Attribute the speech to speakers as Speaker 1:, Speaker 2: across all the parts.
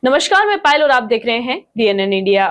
Speaker 1: नमस्कार, मैं पायल और आप देख रहे हैं DNN इंडिया।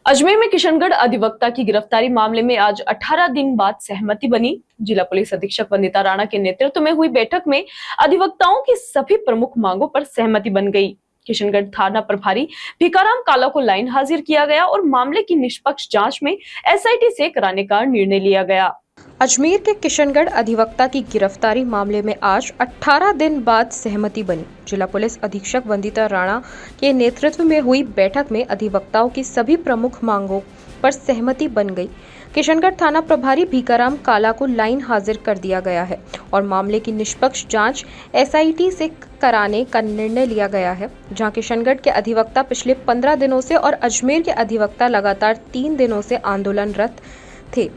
Speaker 1: अजमेर में किशनगढ़ अधिवक्ता की गिरफ्तारी मामले में आज 18 दिन बाद सहमति बनी। जिला पुलिस अधीक्षक वंदिता राणा के नेतृत्व में हुई बैठक में अधिवक्ताओं की सभी प्रमुख मांगों पर सहमति बन गई। किशनगढ़ थाना प्रभारी भिकाराम काला को लाइन हाजिर किया गया और मामले की निष्पक्ष जांच में SIT से कराने का निर्णय लिया गया।
Speaker 2: अजमेर के किशनगढ़ अधिवक्ता की गिरफ्तारी मामले में आज 18 दिन बाद सहमति बनी। जिला पुलिस अधीक्षक वंदिता राणा के नेतृत्व में हुई बैठक में अधिवक्ताओं की सभी प्रमुख मांगों पर सहमति बन गई। किशनगढ़ थाना प्रभारी भिकाराम काला को लाइन हाजिर कर दिया गया है और मामले की निष्पक्ष जांच SIT से कराने का निर्णय लिया गया है। जहां किशनगढ़ के अधिवक्ता पिछले 15 दिनों से और अजमेर के अधिवक्ता लगातार 3 दिनों से आंदोलनरत थे।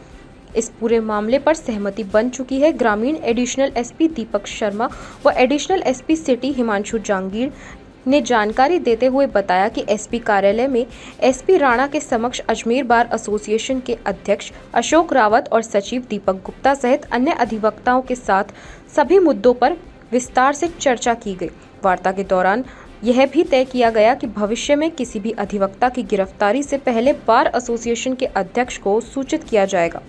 Speaker 2: इस पूरे मामले पर सहमति बन चुकी है। ग्रामीण एडिशनल SP दीपक शर्मा व additional SP city Himanshu Jangir ने जानकारी देते हुए बताया कि SP कार्यालय में SP राणा के समक्ष अजमेर बार एसोसिएशन के अध्यक्ष अशोक रावत और सचिव दीपक गुप्ता सहित अन्य अधिवक्ताओं के साथ सभी मुद्दों पर विस्तार से चर्चा की गई। वार्ता के दौरान यह भी तय किया गया कि भविष्य में किसी भी अधिवक्ता की गिरफ्तारी से पहले बार एसोसिएशन के अध्यक्ष को सूचित किया जाएगा।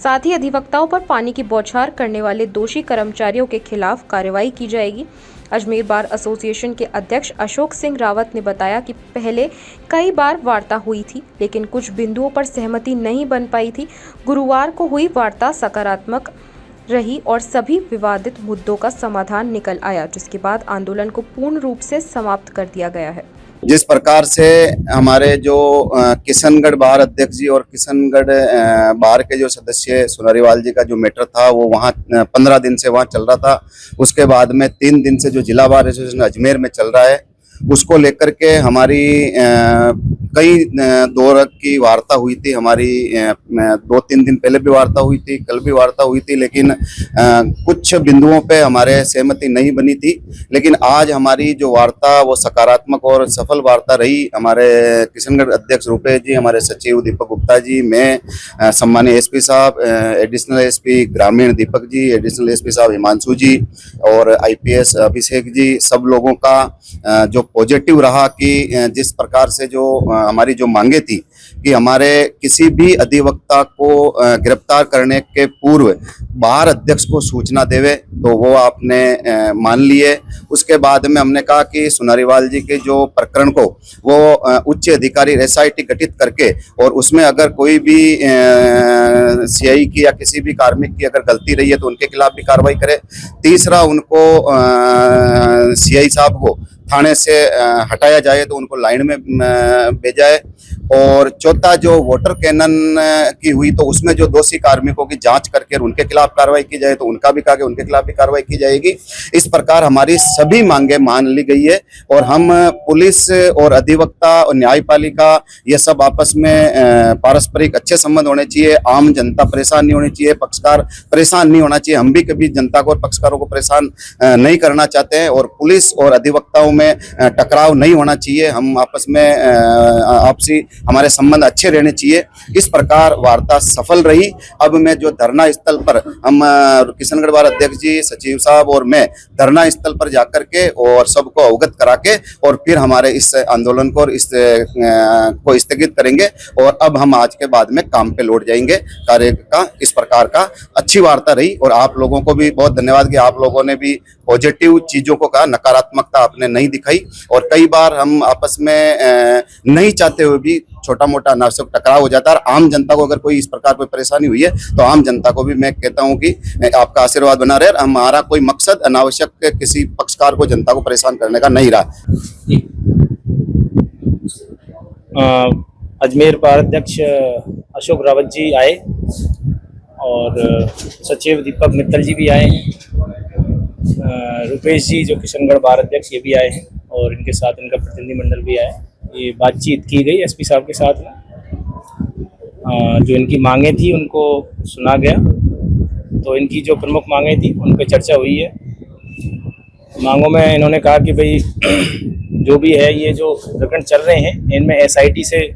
Speaker 2: साथ ही अधिवक्ताओं पर पानी की बौछार करने वाले दोषी कर्मचारियों के खिलाफ कार्रवाई की जाएगी। अजमेर बार एसोसिएशन के अध्यक्ष अशोक सिंह रावत ने बताया कि पहले कई बार वार्ता हुई थी, लेकिन कुछ बिंदुओं पर सहमति नहीं बन पाई थी। गुरुवार को हुई वार्ता सकारात्मक रही और सभी विवादित मुद्दों का समाधान निकल आया, जिसके बाद आंदोलन को पूर्ण रूप से समाप्त कर दिया गया है।
Speaker 3: जिस प्रकार से हमारे जो किशनगढ़ बार अध्यक्ष जी और किशनगढ़ बार के जो सदस्य सुनारीवाल जी का जो मैटर था वो वहाँ 15 दिन से वहाँ चल रहा था। उसके बाद में 3 दिन से जो जिला बार एसोसिएशन अजमेर में चल रहा है उसको लेकर के हमारी कई दौर की वार्ता हुई थी। हमारी 2-3 दिन पहले भी वार्ता हुई थी, कल भी वार्ता हुई थी, लेकिन कुछ बिंदुओं पे हमारे सहमति नहीं बनी थी। लेकिन आज हमारी जो वार्ता वो सकारात्मक और सफल वार्ता रही। हमारे किशनगढ़ अध्यक्ष रुपेश जी, हमारे सचिव दीपक गुप्ता जी, मैं, सम्मानीय SP साहब, एडिशनल SP ग्रामीण दीपक जी, एडिशनल SP साहब हिमांशु जी और IPS अभिषेक जी, सब लोगों का जो पॉजिटिव रहा कि जिस प्रकार से जो हमारी जो मांगे थी कि हमारे किसी भी अधिवक्ता को गिरफ्तार करने के पूर्व बार अध्यक्ष को सूचना देवे, तो वो आपने मान लिए। उसके बाद में हमने कहा कि सुनारीवाल जी के जो प्रकरण को वो उच्च अधिकारी SIT गठित करके और उसमें अगर कोई भी CI की या किसी भी कार्मिक की अगर गलती रही है तो उनके खिलाफ भी कार्रवाई करे। तीसरा, उनको CI साहब को थाने से हटाया जाए तो उनको लाइन में भेजा है। और चौथा, जो वाटर कैनन की हुई तो उसमें जो दोषी कार्मिकों की जांच करके उनके खिलाफ कार्रवाई की जाए, तो उनका भी कहा कि उनके खिलाफ भी कार्रवाई की जाएगी। इस प्रकार हमारी सभी मांगे मान ली गई है और हम पुलिस और अधिवक्ता और न्यायपालिका ये सब आपस में पारस्परिक अच्छे संबंध होने चाहिए। आम जनता परेशान नहीं होनी चाहिए, पक्षकार परेशान नहीं होना चाहिए। हम भी कभी जनता को और पक्षकारों को परेशान नहीं करना चाहते हैं और पुलिस और अधिवक्ताओं में टकराव नहीं होना चाहिए। हम आपस में आपसी हमारे संबंध अच्छे रहने चाहिए। इस प्रकार वार्ता सफल रही। अब मैं जो धरना स्थल पर हम किशनगढ़ बार अध्यक्ष जी, सचिव साहब और मैं धरना स्थल पर जाकर के और सबको अवगत करा के और फिर हमारे इस आंदोलन को और इस को स्थगित करेंगे और अब हम आज के बाद में काम पे लौट जाएंगे। कार्य का इस प्रकार का अच्छी वार्ता रही और आप लोगों को भी बहुत धन्यवाद कि आप लोगों ने भी पॉजिटिव चीजों को कहा, नकारात्मकता आपने नहीं दिखाई। और कई बार हम आपस में नहीं चाहते हुए भी छोटा मोटा अनावश्यक टकराव हो जाता है। आम जनता को अगर कोई इस प्रकार कोई परेशानी हुई है तो आम जनता को भी मैं कहता हूं कि आपका आशीर्वाद बना रहे। हमारा कोई मकसद अनावश्यक किसी पक्षकार को, जनता को परेशान करने का नहीं रहा।
Speaker 4: अजमेर बार अध्यक्ष अशोक रावत जी आए और सचिव दीपक मित्तल जी भी आए हैं। रुपेश जी जो किशनगढ़ बार अध्यक्ष ये भी आए हैं और इनके साथ इनका प्रतिनिधिमंडल भी आया। ये बातचीत की गई SP साहब के साथ में। जो इनकी मांगें थी उनको सुना गया। तो इनकी जो प्रमुख मांगें थी उन पर चर्चा हुई है। मांगों में इन्होंने कहा कि भाई जो भी है ये जो प्रकरण चल रहे हैं इनमें SIT से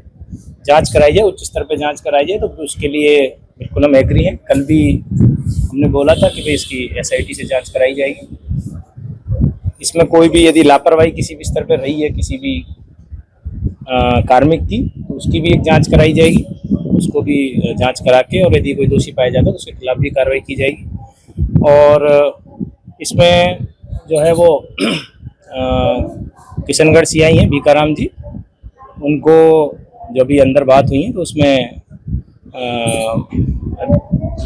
Speaker 4: जांच कराई जाए, उच्च स्तर पर जांच कराई जाए। तो उसके लिए बिल्कुल हम एग्री हैं। कल भी हमने बोला था कि भाई इसकी SIT से जांच कराई जाएगी। इसमें कोई भी यदि लापरवाही किसी भी स्तर पर रही है किसी भी कार्मिक की, तो उसकी भी एक जांच कराई जाएगी, उसको भी जांच करा के, और यदि कोई दोषी पाया जाता है तो उसके खिलाफ भी कार्रवाई की जाएगी। और इसमें जो है वो किशनगढ़ सीआई हैं बीकाराम जी, उनको जो भी अंदर बात हुई है तो उसमें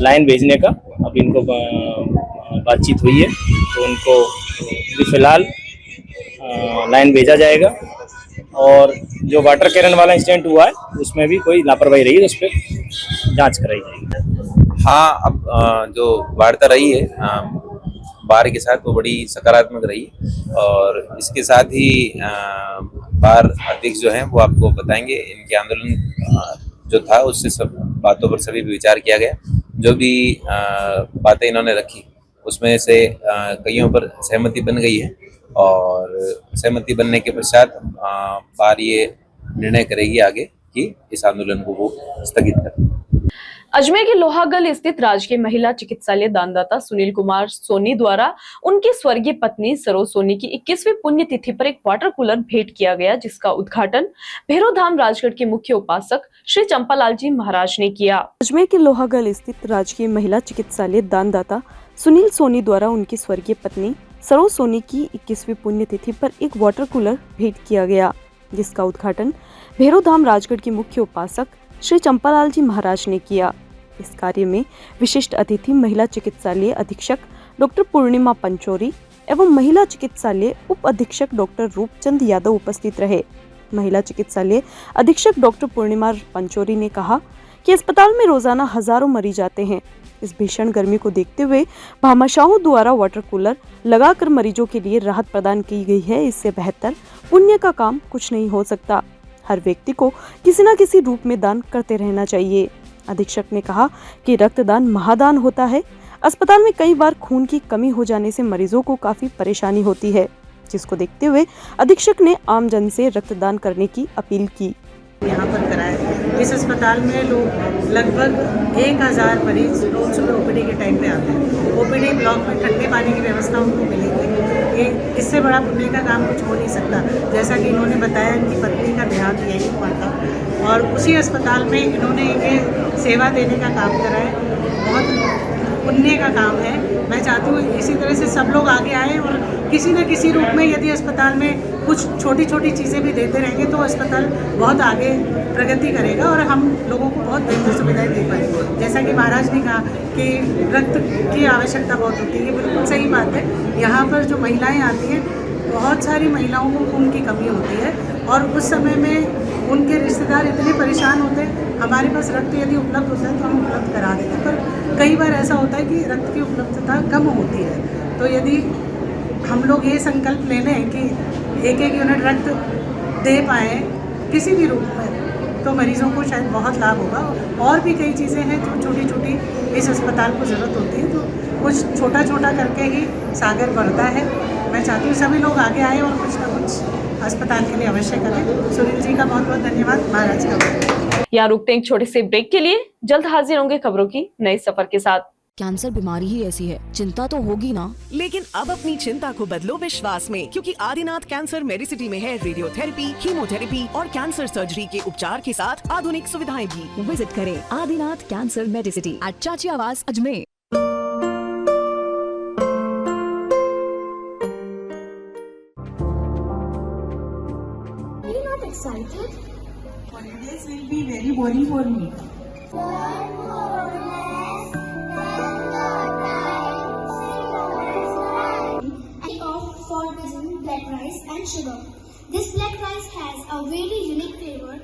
Speaker 4: लाइन भेजने का अभी इनको बातचीत हुई है, तो उनको अभी फिलहाल लाइन भेजा जाएगा। और जो वाटर कैरन वाला इंसिडेंट हुआ है उसमें भी कोई लापरवाही रही है, उस पर जांच कराई जाएगी।
Speaker 5: हाँ, अब जो वार्ता रही है बार के साथ वो बड़ी सकारात्मक रही, और इसके साथ ही बार अध्यक्ष जो हैं वो आपको बताएंगे इनके आंदोलन जो था उससे सब बातों पर सभी विचार किया गया। जो भी बातें इन्होंने रखी उसमें से कईयों पर सहमति बन गई है, और सहमति बनने के पश्चात बार ये निर्णय करेगी आगे कि इस आंदोलन को वो स्थगित करे।
Speaker 1: अजमेर के लोहागल स्थित राजकीय महिला चिकित्सालय दानदाता सुनील कुमार सोनी द्वारा उनकी स्वर्गीय पत्नी सरोज सोनी की 21वीं पुण्यतिथि पर एक वाटर कूलर भेंट किया गया, जिसका उद्घाटन भैरवधाम राजगढ़ के मुख्य उपासक श्री चंपालाल जी महाराज ने किया।
Speaker 6: अजमेर के लोहागल स्थित राजकीय महिला चिकित्सालय दानदाता सुनील सोनी द्वारा उनकी स्वर्गीय पत्नी सरोज सोनी की 21वीं पुण्यतिथि पर एक वाटर कूलर भेंट किया गया, जिसका उद्घाटन भैरवधाम राजगढ़ के मुख्य उपासक श्री चंपालाल जी महाराज ने किया। इस कार्य में विशिष्ट अतिथि महिला चिकित्सालय अधीक्षक डॉक्टर पूर्णिमा पंचोरी एवं महिला चिकित्सालय उप अधीक्षक डॉक्टर रूपचंद यादव उपस्थित रहे। महिला चिकित्सालय अधीक्षक डॉक्टर पूर्णिमा पंचोरी ने कहा कि अस्पताल में रोजाना हजारों मरीज आते हैं। इस भीषण गर्मी को देखते हुए भामाशाहों द्वारा वाटर कूलर लगाकर मरीजों के लिए राहत प्रदान की गई है। इससे बेहतर पुण्य का काम कुछ नहीं हो सकता। हर व्यक्ति को किसी न किसी रूप में दान करते रहना चाहिए। अधीक्षक ने कहा कि रक्तदान महादान होता है। अस्पताल में कई बार खून की कमी हो जाने से मरीजों को काफी परेशानी होती है, जिसको देखते हुए अधीक्षक ने आम जन से रक्तदान करने की अपील की।
Speaker 7: यहाँ पर कराया। इस अस्पताल में लोग लगभग 1000 मरीज रोज सुबह ओपीडी के टाइम पे आते हैं। ओपीडी ब्लॉक में ठंडे पानी की व्यवस्था उनको मिलेगी। ये इससे बड़ा पुण्य का काम कुछ हो नहीं सकता। जैसा कि इन्होंने बताया इनकी पत्नी का देहांत यही हुआ था, और उसी अस्पताल में इन्होंने ये सेवा देने का काम करा है। बहुत पुण्य का काम है। मैं चाहती हूँ इसी तरह से सब लोग आगे आए, और किसी न किसी रूप में यदि अस्पताल में कुछ छोटी छोटी चीज़ें भी देते रहेंगे तो अस्पताल बहुत आगे प्रगति करेगा और हम लोगों को बहुत बेहतर सुविधाएं दे पाएंगे। जैसा कि महाराज ने कहा कि रक्त की आवश्यकता बहुत होती है, बिल्कुल सही बात है। यहाँ पर जो महिलाएं आती हैं, बहुत सारी महिलाओं को खून की कमी होती है, और उस समय में उनके रिश्तेदार इतने परेशान होते हैं। हमारे पास रक्त यदि उपलब्ध होता है तो हम उपलब्ध करा देते हैं, पर कई बार ऐसा होता है कि रक्त की उपलब्धता कम होती है। तो यदि हम लोग ये संकल्प ले लें कि एक यूनिट रक्त दे पाएँ किसी भी रूप में, तो मरीजों को शायद बहुत लाभ होगा। और भी कई चीज़ें हैं जो छोटी छोटी इस अस्पताल को ज़रूरत होती है, तो कुछ छोटा छोटा करके ही सागर बढ़ता है। मैं चाहती हूँ सभी लोग आगे आए और कुछ ना कुछ अस्पताल के लिए अवश्य करें। सुनील जी का बहुत बहुत धन्यवाद, महाराज का।
Speaker 1: यहाँ रुकते हैं एक छोटे से ब्रेक के लिए। जल्द हाजिर होंगे खबरों की नए सफर के साथ।
Speaker 8: कैंसर बीमारी ही ऐसी है, चिंता तो होगी ना।
Speaker 9: लेकिन अब अपनी चिंता को बदलो विश्वास में, क्योंकि आदिनाथ कैंसर मेडिसिटी में है रेडियोथेरेपी, कीमोथेरेपी और कैंसर सर्जरी के उपचार के साथ आधुनिक सुविधाएं भी।
Speaker 8: विजिट करें आदिनाथ कैंसर मेडिसिटी एट चाची आवास Ajmer.
Speaker 10: Excited?
Speaker 7: Holidays will be very boring for me.
Speaker 10: For using black rice and sugar. This black rice has a very unique flavor.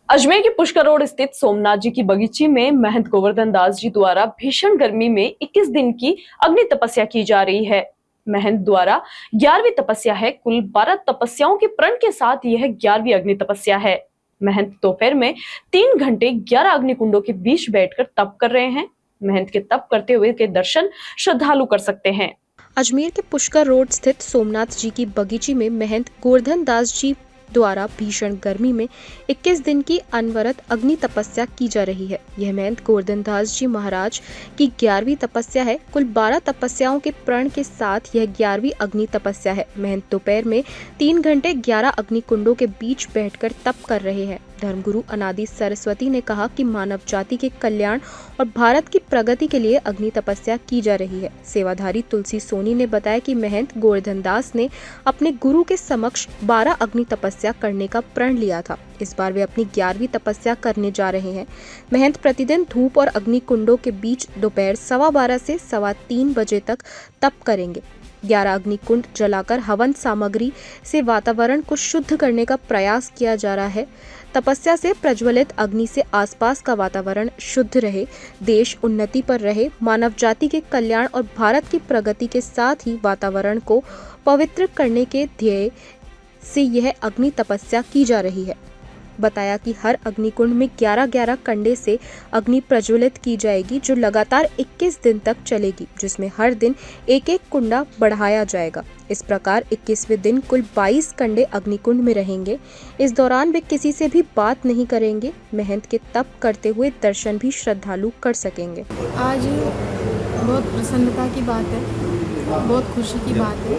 Speaker 1: Ajmer के पुष्कर रोड स्थित सोमनाथ जी की बगीची में महंत गोवर्धन दास जी द्वारा भीषण गर्मी में 21 दिन की अग्नि तपस्या की जा रही है। महंत द्वारा 11वीं तपस्या है। कुल 12 तपस्याओं के प्रण के साथ यह 11वीं अग्नि तपस्या है। महंत दोपहर में 3 घंटे 11 अग्निकुंडों के बीच बैठकर तप कर रहे हैं। महंत के तप करते हुए के दर्शन श्रद्धालु कर सकते हैं।
Speaker 2: अजमेर के पुष्कर रोड स्थित सोमनाथ जी की बगीची में महंत गोवर्धन दास जी द्वारा भीषण गर्मी में 21 दिन की अनवरत अग्नि तपस्या की जा रही है। यह महंत गोवर्धन दास जी महाराज की 11वीं तपस्या है। कुल 12 तपस्याओं के प्रण के साथ यह 11वीं अग्नि तपस्या है। महंत दोपहर में 3 घंटे 11 अग्नि कुंडों के बीच बैठकर तप कर रहे हैं। धर्मगुरु अनादि सरस्वती ने कहा कि मानव जाति के कल्याण और भारत की प्रगति के लिए अग्नि तपस्या की जा रही है। सेवाधारी तुलसी सोनी ने बताया कि महंत गोवर्धन दास ने अपने गुरु के समक्ष 12 अग्नि तपस्या करने का प्रण लिया था। इस बार वे अपनी 11वीं तपस्या करने जा रहे हैं। महंत प्रतिदिन धूप और अग्नि कुंडों के बीच दोपहर 12:15 से 3:15 बजे तक तप करेंगे। 11 अग्निकुंड जलाकर हवन सामग्री से वातावरण को शुद्ध करने का प्रयास किया जा रहा है। तपस्या से प्रज्वलित अग्नि से आसपास का वातावरण शुद्ध रहे, देश उन्नति पर रहे, मानव जाति के कल्याण और भारत की प्रगति के साथ ही वातावरण को पवित्र करने के ध्येय से यह अग्नि तपस्या की जा रही है। बताया कि हर अग्निकुंड में 11-11 कंडे से अग्नि प्रज्वलित की जाएगी, जो लगातार 21 दिन तक चलेगी, जिसमें हर दिन एक-एक कुंडा बढ़ाया जाएगा। इस प्रकार 21वें दिन कुल 22 कंडे अग्निकुंड में रहेंगे। इस दौरान वे किसी से भी बात नहीं करेंगे। महंत के तप करते हुए दर्शन भी श्रद्धालु कर सकेंगे।
Speaker 11: आज बहुत प्रसन्नता की बात है, बहुत खुशी की बात है।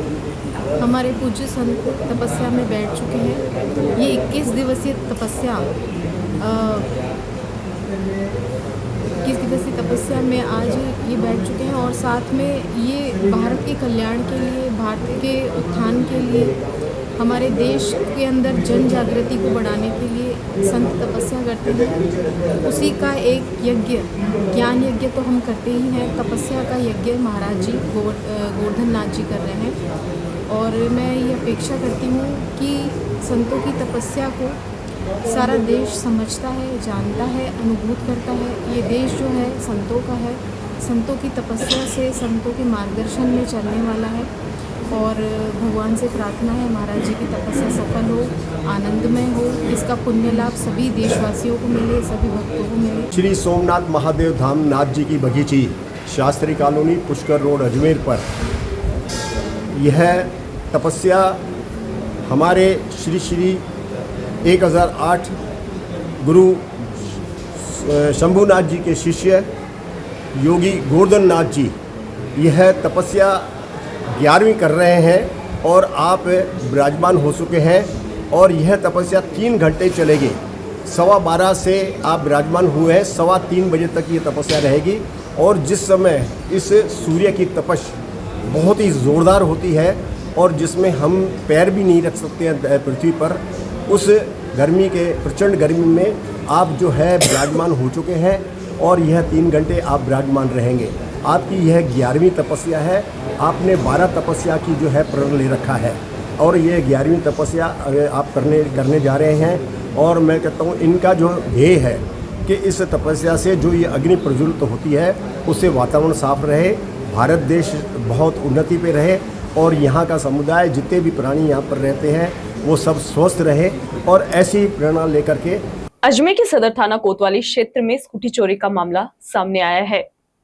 Speaker 11: हमारे पूज्य संत तपस्या में बैठ चुके हैं। ये 21 दिवसीय तपस्या 21 दिवसीय तपस्या में आज ये बैठ चुके हैं और साथ में ये भारत के कल्याण के लिए, भारत के उत्थान के लिए, हमारे देश के अंदर जन जागृति को बढ़ाने के लिए संत तपस्या करते हैं। उसी का एक यज्ञ, ज्ञान यज्ञ तो हम करते ही हैं, तपस्या का यज्ञ महाराज जी गोवर्धन नाथ जी कर रहे हैं। और मैं ये अपेक्षा करती हूँ कि संतों की तपस्या को सारा देश समझता है, जानता है, अनुभूत करता है। ये देश जो है संतों का है। संतों की तपस्या से, संतों के मार्गदर्शन में चलने वाला है। और भगवान से प्रार्थना है महाराज जी की तपस्या सफल हो, आनंदमय हो, इसका पुण्य लाभ सभी देशवासियों को मिले, सभी भक्तों को मिले।
Speaker 12: श्री सोमनाथ महादेव धाम नाथ जी की बगीची, शास्त्री कॉलोनी, पुष्कर रोड, अजमेर पर यह तपस्या हमारे श्री श्री 1008 गुरु शंभुनाथ जी के शिष्य योगी गोवर्धन नाथ जी यह तपस्या 11वीं कर रहे हैं और आप विराजमान हो चुके हैं। और यह तपस्या 3 घंटे चलेगी। 12:15 से आप विराजमान हुए हैं, 3:15 बजे तक ये तपस्या रहेगी। और जिस समय इस सूर्य की तपश बहुत ही ज़ोरदार होती है और जिसमें हम पैर भी नहीं रख सकते हैं पृथ्वी पर, उस गर्मी के प्रचंड गर्मी में आप जो है विराजमान हो चुके हैं और यह 3 घंटे आप विराजमान रहेंगे। आपकी यह 11वीं तपस्या है। आपने 12 तपस्या की जो है प्रण ले रखा है और ये 11वीं तपस्या आप करने जा रहे हैं। और मैं कहता हूँ इनका जो ध्येय है कि इस तपस्या से जो ये अग्नि प्रज्वलित होती है उससे वातावरण साफ रहे, भारत देश बहुत उन्नति पे रहे और यहाँ का समुदाय जितने भी प्राणी यहाँ पर रहते हैं वो सब स्वस्थ रहे और ऐसी प्रेरणा लेकर के।
Speaker 1: अजमेर के सदर थाना कोतवाली क्षेत्र में स्कूटी चोरी का मामला सामने आया है।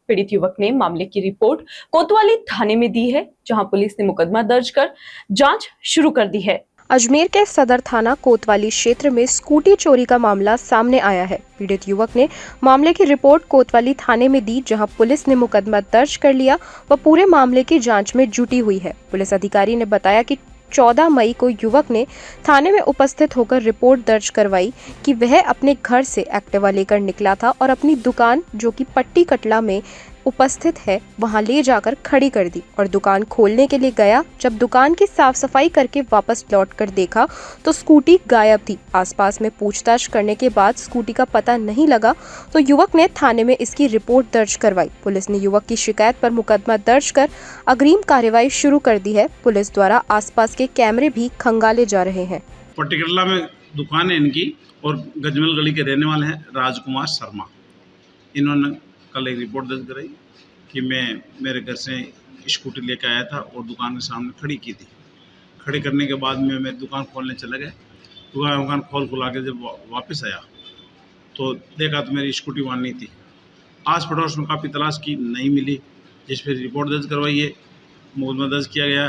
Speaker 1: पीड़ित युवक ने मामले की रिपोर्ट कोतवाली थाने में दी है, जहां पुलिस ने मुकदमा दर्ज कर जांच शुरू कर दी है।
Speaker 2: अजमेर के सदर थाना कोतवाली क्षेत्र में स्कूटी चोरी का मामला सामने आया है। पीड़ित युवक ने मामले की रिपोर्ट कोतवाली थाने में दी, जहां पुलिस ने मुकदमा दर्ज कर लिया व पूरे मामले की जांच में जुटी हुई है। पुलिस अधिकारी ने बताया कि 14 मई को युवक ने थाने में उपस्थित होकर रिपोर्ट दर्ज करवाई कि वह अपने घर से एक्टिवा लेकर निकला था और अपनी दुकान, जो कि पट्टी कटला में उपस्थित है, वहां ले जाकर खड़ी कर दी और दुकान खोलने के लिए गया। जब दुकान की साफ सफाई करके वापस लौटकर देखा तो स्कूटी गायब थी। आसपास में पूछताछ करने के बाद स्कूटी का पता नहीं लगा तो युवक ने थाने में इसकी रिपोर्ट दर्ज करवाई। पुलिस ने युवक की शिकायत पर मुकदमा दर्ज कर अग्रिम कार्रवाई शुरू कर दी है। पुलिस द्वारा आसपास के कैमरे भी खंगाले जा रहे हैं।
Speaker 13: पट्टी कटला में दुकान है इनकी और गजमल गली के रहने वाले हैं राजकुमार शर्मा। इन्होंने कल एक रिपोर्ट दर्ज कराई कि मैं मेरे घर से स्कूटी लेकर आया था और दुकान के सामने खड़ी की थी। खड़ी करने के बाद में मैं दुकान खोलने चला गया। दुकान खुला के जब वापस आया तो देखा तो मेरी स्कूटी वहाँ नहीं थी। आस पड़ोस में काफ़ी तलाश की, नहीं मिली, जिस पर रिपोर्ट दर्ज करवाई है, मुकदमा दर्ज किया गया।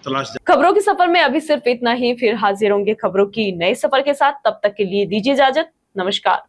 Speaker 13: तलाश
Speaker 1: खबरों के सफर में अभी सिर्फ इतना ही, फिर हाजिर होंगे खबरों की नए सफर के साथ। तब तक के लिए दीजिए इजाजत। नमस्कार।